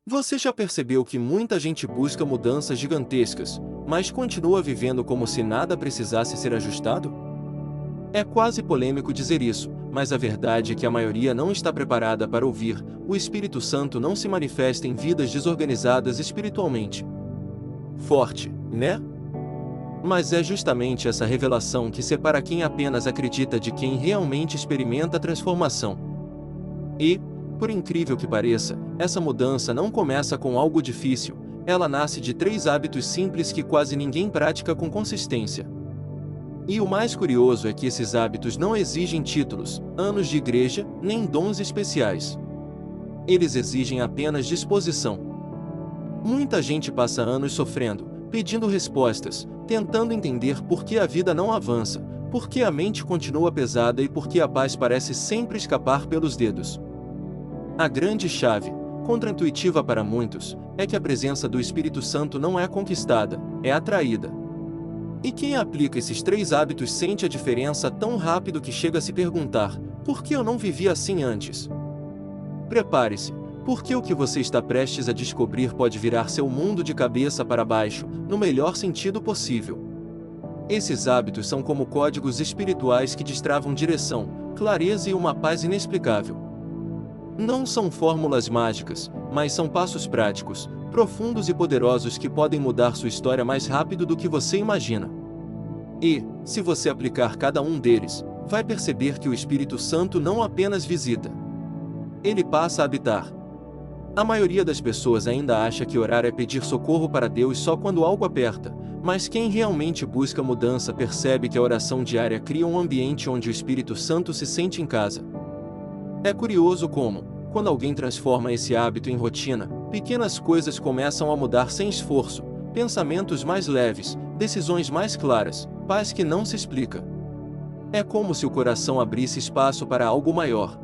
Você já percebeu que muita gente busca mudanças gigantescas, mas continua vivendo como se nada precisasse ser ajustado? É quase polêmico dizer isso, mas a verdade é que a maioria não está preparada para ouvir: o Espírito Santo não se manifesta em vidas desorganizadas espiritualmente. Forte, né? Mas é justamente essa revelação que separa quem apenas acredita de quem realmente experimenta a transformação. E, por incrível que pareça, essa mudança não começa com algo difícil, ela nasce de 3 hábitos simples que quase ninguém pratica com consistência. E o mais curioso é que esses hábitos não exigem títulos, anos de igreja, nem dons especiais. Eles exigem apenas disposição. Muita gente passa anos sofrendo, pedindo respostas, tentando entender por que a vida não avança, por que a mente continua pesada e por que a paz parece sempre escapar pelos dedos. A grande chave, contraintuitiva para muitos, é que a presença do Espírito Santo não é conquistada, é atraída. E quem aplica esses 3 hábitos sente a diferença tão rápido que chega a se perguntar: por que eu não vivia assim antes? Prepare-se, porque o que você está prestes a descobrir pode virar seu mundo de cabeça para baixo, no melhor sentido possível. Esses hábitos são como códigos espirituais que destravam direção, clareza e uma paz inexplicável. Não são fórmulas mágicas, mas são passos práticos, profundos e poderosos que podem mudar sua história mais rápido do que você imagina. E, se você aplicar cada um deles, vai perceber que o Espírito Santo não apenas visita. Ele passa a habitar. A maioria das pessoas ainda acha que orar é pedir socorro para Deus só quando algo aperta, mas quem realmente busca mudança percebe que a oração diária cria um ambiente onde o Espírito Santo se sente em casa. É curioso como, quando alguém transforma esse hábito em rotina, pequenas coisas começam a mudar sem esforço: pensamentos mais leves, decisões mais claras, paz que não se explica. É como se o coração abrisse espaço para algo maior.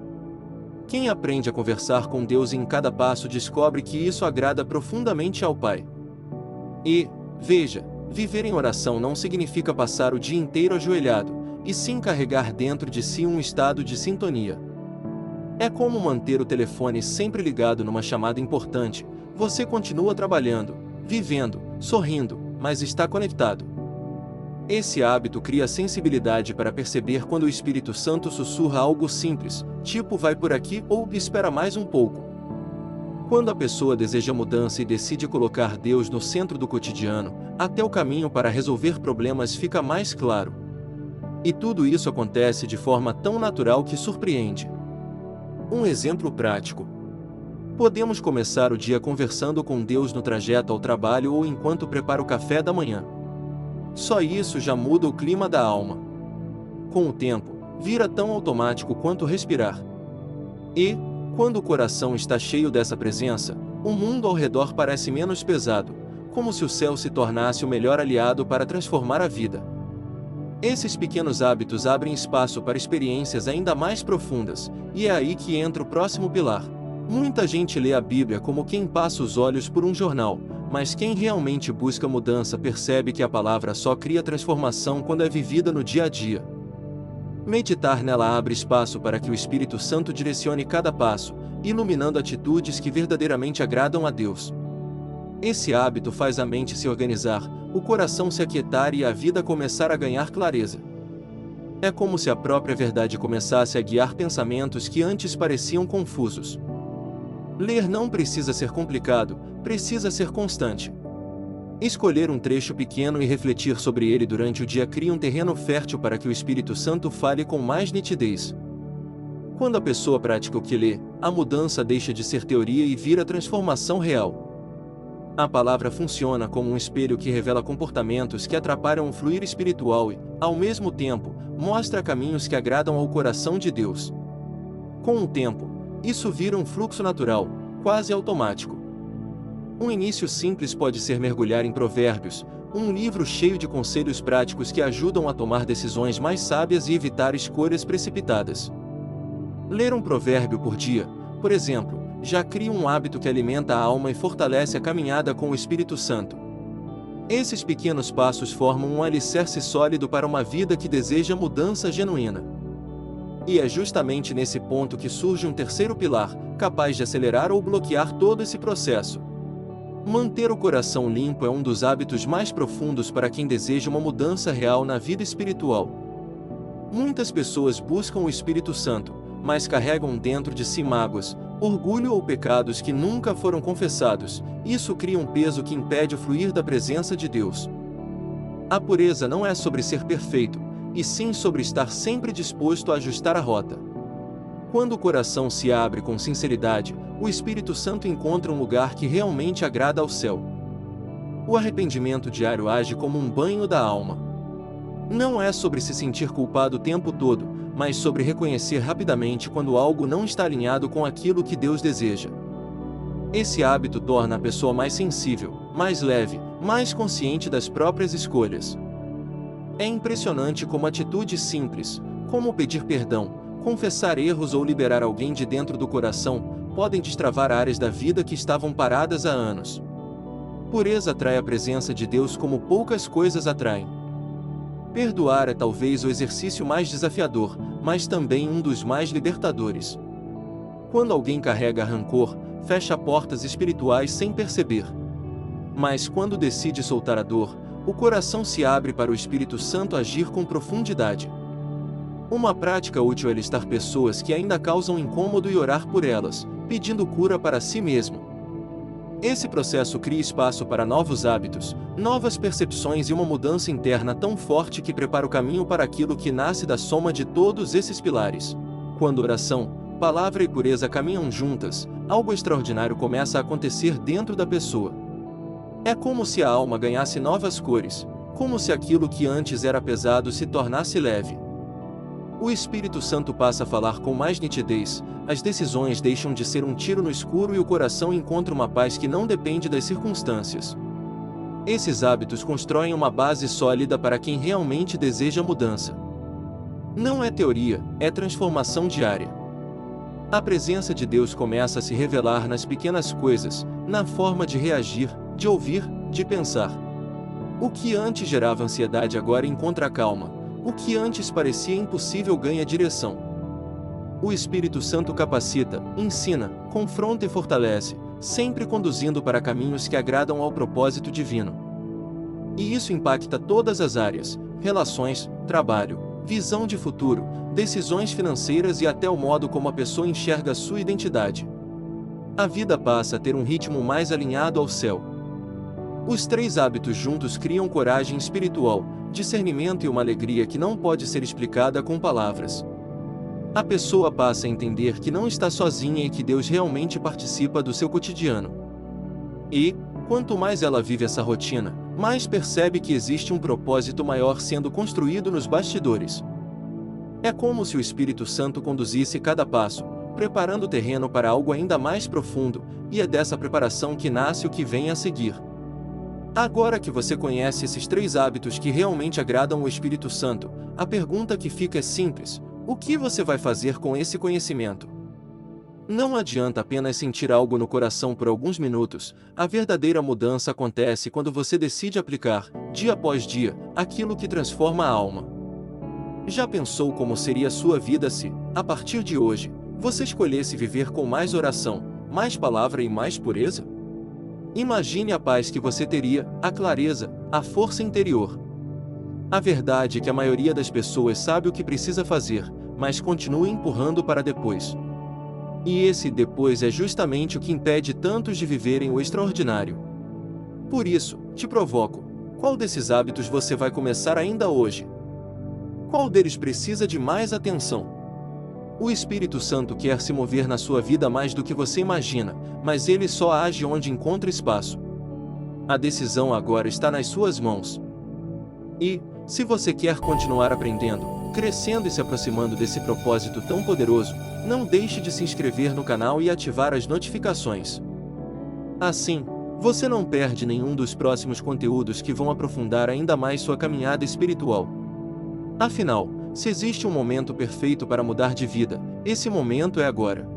Quem aprende a conversar com Deus em cada passo descobre que isso agrada profundamente ao Pai. E, veja, viver em oração não significa passar o dia inteiro ajoelhado, e sim carregar dentro de si um estado de sintonia. É como manter o telefone sempre ligado numa chamada importante: você continua trabalhando, vivendo, sorrindo, mas está conectado. Esse hábito cria sensibilidade para perceber quando o Espírito Santo sussurra algo simples, tipo vai por aqui ou espera mais um pouco. Quando a pessoa deseja mudança e decide colocar Deus no centro do cotidiano, até o caminho para resolver problemas fica mais claro. E tudo isso acontece de forma tão natural que surpreende. Um exemplo prático. Podemos começar o dia conversando com Deus no trajeto ao trabalho ou enquanto prepara o café da manhã. Só isso já muda o clima da alma. Com o tempo, vira tão automático quanto respirar. E, quando o coração está cheio dessa presença, o mundo ao redor parece menos pesado, como se o céu se tornasse o melhor aliado para transformar a vida. Esses pequenos hábitos abrem espaço para experiências ainda mais profundas, e é aí que entra o próximo pilar. Muita gente lê a Bíblia como quem passa os olhos por um jornal, mas quem realmente busca mudança percebe que a palavra só cria transformação quando é vivida no dia a dia. Meditar nela abre espaço para que o Espírito Santo direcione cada passo, iluminando atitudes que verdadeiramente agradam a Deus. Esse hábito faz a mente se organizar, o coração se aquietar e a vida começar a ganhar clareza. É como se a própria verdade começasse a guiar pensamentos que antes pareciam confusos. Ler não precisa ser complicado, precisa ser constante. Escolher um trecho pequeno e refletir sobre ele durante o dia cria um terreno fértil para que o Espírito Santo fale com mais nitidez. Quando a pessoa pratica o que lê, a mudança deixa de ser teoria e vira transformação real. A palavra funciona como um espelho que revela comportamentos que atrapalham o fluir espiritual e, ao mesmo tempo, mostra caminhos que agradam ao coração de Deus. Com o tempo, isso vira um fluxo natural, quase automático. Um início simples pode ser mergulhar em Provérbios, um livro cheio de conselhos práticos que ajudam a tomar decisões mais sábias e evitar escolhas precipitadas. Ler um provérbio por dia, por exemplo, já cria um hábito que alimenta a alma e fortalece a caminhada com o Espírito Santo. Esses pequenos passos formam um alicerce sólido para uma vida que deseja mudança genuína. E é justamente nesse ponto que surge um terceiro pilar, capaz de acelerar ou bloquear todo esse processo. Manter o coração limpo é um dos hábitos mais profundos para quem deseja uma mudança real na vida espiritual. Muitas pessoas buscam o Espírito Santo, mas carregam dentro de si mágoas, orgulho ou pecados que nunca foram confessados. Isso cria um peso que impede o fluir da presença de Deus. A pureza não é sobre ser perfeito, e sim sobre estar sempre disposto a ajustar a rota. Quando o coração se abre com sinceridade, o Espírito Santo encontra um lugar que realmente agrada ao céu. O arrependimento diário age como um banho da alma. Não é sobre se sentir culpado o tempo todo, mas sobre reconhecer rapidamente quando algo não está alinhado com aquilo que Deus deseja. Esse hábito torna a pessoa mais sensível, mais leve, mais consciente das próprias escolhas. É impressionante como atitudes simples, como pedir perdão, confessar erros ou liberar alguém de dentro do coração, podem destravar áreas da vida que estavam paradas há anos. Pureza atrai a presença de Deus como poucas coisas atraem. Perdoar é talvez o exercício mais desafiador, mas também um dos mais libertadores. Quando alguém carrega rancor, fecha portas espirituais sem perceber. Mas quando decide soltar a dor, o coração se abre para o Espírito Santo agir com profundidade. Uma prática útil é listar pessoas que ainda causam incômodo e orar por elas, pedindo cura para si mesmo. Esse processo cria espaço para novos hábitos, novas percepções e uma mudança interna tão forte que prepara o caminho para aquilo que nasce da soma de todos esses pilares. Quando oração, palavra e pureza caminham juntas, algo extraordinário começa a acontecer dentro da pessoa. É como se a alma ganhasse novas cores, como se aquilo que antes era pesado se tornasse leve. O Espírito Santo passa a falar com mais nitidez, as decisões deixam de ser um tiro no escuro e o coração encontra uma paz que não depende das circunstâncias. Esses hábitos constroem uma base sólida para quem realmente deseja mudança. Não é teoria, é transformação diária. A presença de Deus começa a se revelar nas pequenas coisas, na forma de reagir, de ouvir, de pensar. O que antes gerava ansiedade agora encontra calma, o que antes parecia impossível ganha direção. O Espírito Santo capacita, ensina, confronta e fortalece, sempre conduzindo para caminhos que agradam ao propósito divino. E isso impacta todas as áreas: relações, trabalho, visão de futuro, decisões financeiras e até o modo como a pessoa enxerga sua identidade. A vida passa a ter um ritmo mais alinhado ao céu. Os três hábitos juntos criam coragem espiritual, discernimento e uma alegria que não pode ser explicada com palavras. A pessoa passa a entender que não está sozinha e que Deus realmente participa do seu cotidiano. E, quanto mais ela vive essa rotina, mais percebe que existe um propósito maior sendo construído nos bastidores. É como se o Espírito Santo conduzisse cada passo, preparando o terreno para algo ainda mais profundo, e é dessa preparação que nasce o que vem a seguir. Agora que você conhece esses três hábitos que realmente agradam o Espírito Santo, a pergunta que fica é simples: o que você vai fazer com esse conhecimento? Não adianta apenas sentir algo no coração por alguns minutos, a verdadeira mudança acontece quando você decide aplicar, dia após dia, aquilo que transforma a alma. Já pensou como seria a sua vida se, a partir de hoje, você escolhesse viver com mais oração, mais palavra e mais pureza? Imagine a paz que você teria, a clareza, a força interior. A verdade é que a maioria das pessoas sabe o que precisa fazer, mas continua empurrando para depois. E esse depois é justamente o que impede tantos de viverem o extraordinário. Por isso, te provoco: qual desses hábitos você vai começar ainda hoje? Qual deles precisa de mais atenção? O Espírito Santo quer se mover na sua vida mais do que você imagina, mas ele só age onde encontra espaço. A decisão agora está nas suas mãos. E, se você quer continuar aprendendo, crescendo e se aproximando desse propósito tão poderoso, não deixe de se inscrever no canal e ativar as notificações. Assim, você não perde nenhum dos próximos conteúdos que vão aprofundar ainda mais sua caminhada espiritual. Afinal, se existe um momento perfeito para mudar de vida, esse momento é agora.